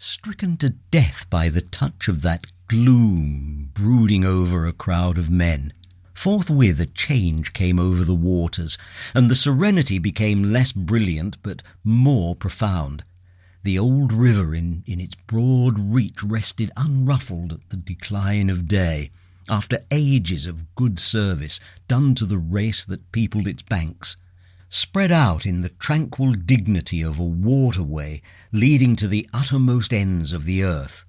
stricken to death by the touch of that gloom brooding over a crowd of men. Forthwith a change came over the waters, and the serenity became less brilliant but more profound. The old river in its broad reach rested unruffled at the decline of day, after ages of good service done to the race that peopled its banks. Spread out in the tranquil dignity of a waterway leading to the uttermost ends of the earth.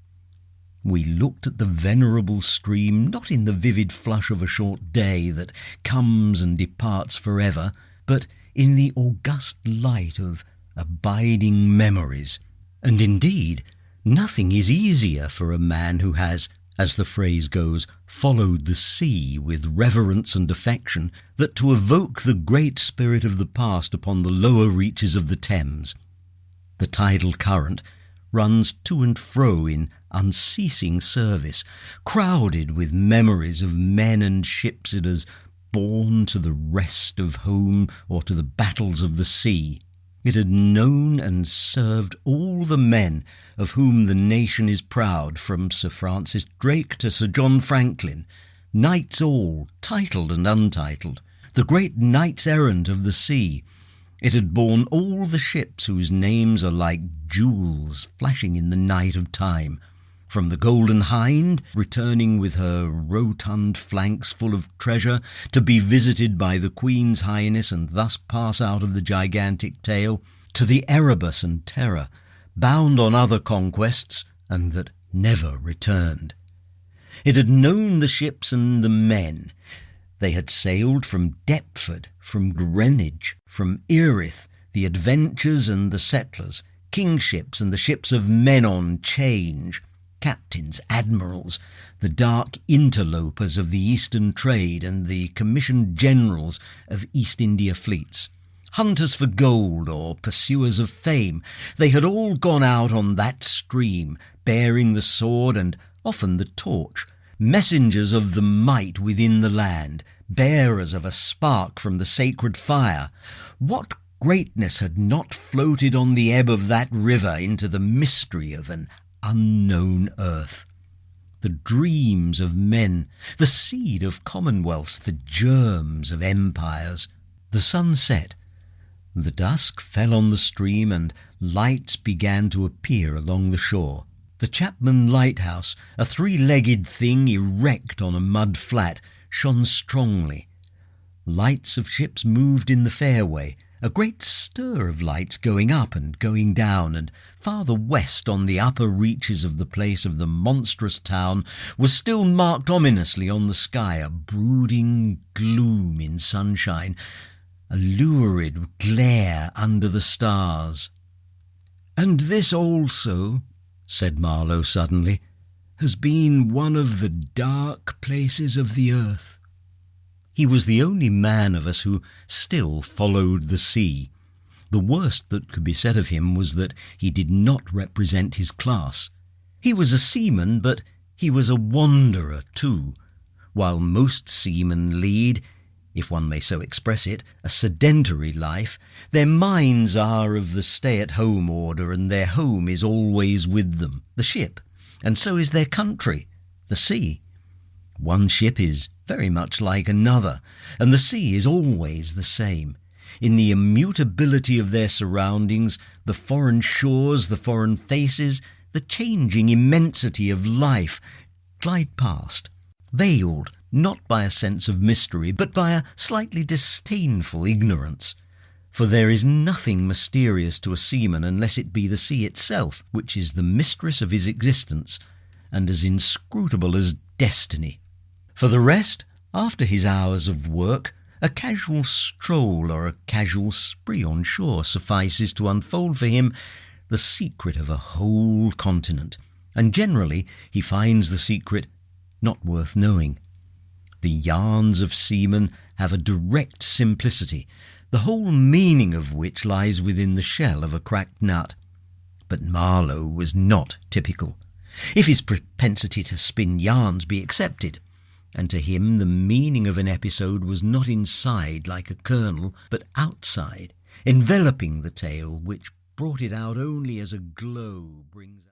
We looked at the venerable stream not in the vivid flush of a short day that comes and departs forever, but in the august light of abiding memories. And indeed, nothing is easier for a man who has, as the phrase goes, followed the sea with reverence and affection, that to evoke the great spirit of the past upon the lower reaches of the Thames. The tidal current runs to and fro in unceasing service, crowded with memories of men and ships it has borne to the rest of home or to the battles of the sea. It had known and served all the men of whom the nation is proud, from Sir Francis Drake to Sir John Franklin, knights all, titled and untitled, the great knights-errant of the sea. It had borne all the ships whose names are like jewels flashing in the night of time, from the Golden Hind, returning with her rotund flanks full of treasure, to be visited by the Queen's Highness and thus pass out of the gigantic tale, to the Erebus and Terror, bound on other conquests, and that never returned. It had known the ships and the men. They had sailed from Deptford, from Greenwich, from Erith, the adventurers and the settlers, kingships and the ships of men on change, captains, admirals, the dark interlopers of the Eastern trade and the commissioned generals of East India fleets, hunters for gold or pursuers of fame. They had all gone out on that stream, bearing the sword and often the torch, messengers of the might within the land, bearers of a spark from the sacred fire. What greatness had not floated on the ebb of that river into the mystery of an unknown earth? The dreams of men, the seed of commonwealths, the germs of empires. The sun set. The dusk fell on the stream, and lights began to appear along the shore. The Chapman Lighthouse, a three-legged thing erect on a mud flat, shone strongly. Lights of ships moved in the fairway, a great stir of lights going up and going down, and farther west on the upper reaches of the place of the monstrous town was still marked ominously on the sky a brooding gloom in sunshine, a lurid glare under the stars. "And this also," said Marlow suddenly, "has been one of the dark places of the earth." He was the only man of us who still followed the sea. The worst that could be said of him was that he did not represent his class. He was a seaman, but he was a wanderer too. While most seamen lead, if one may so express it, a sedentary life, their minds are of the stay-at-home order, and their home is always with them, the ship, and so is their country, the sea. One ship is very much like another, and the sea is always the same. In the immutability of their surroundings, the foreign shores, the foreign faces, the changing immensity of life glide past, veiled not by a sense of mystery, but by a slightly disdainful ignorance. For there is nothing mysterious to a seaman unless it be the sea itself, which is the mistress of his existence, and as inscrutable as destiny. For the rest, after his hours of work, a casual stroll or a casual spree on shore suffices to unfold for him the secret of a whole continent, and generally he finds the secret not worth knowing. The yarns of seamen have a direct simplicity, the whole meaning of which lies within the shell of a cracked nut. But Marlow was not typical, if his propensity to spin yarns be accepted, and to him the meaning of an episode was not inside like a kernel, but outside, enveloping the tale, which brought it out only as a glow brings out.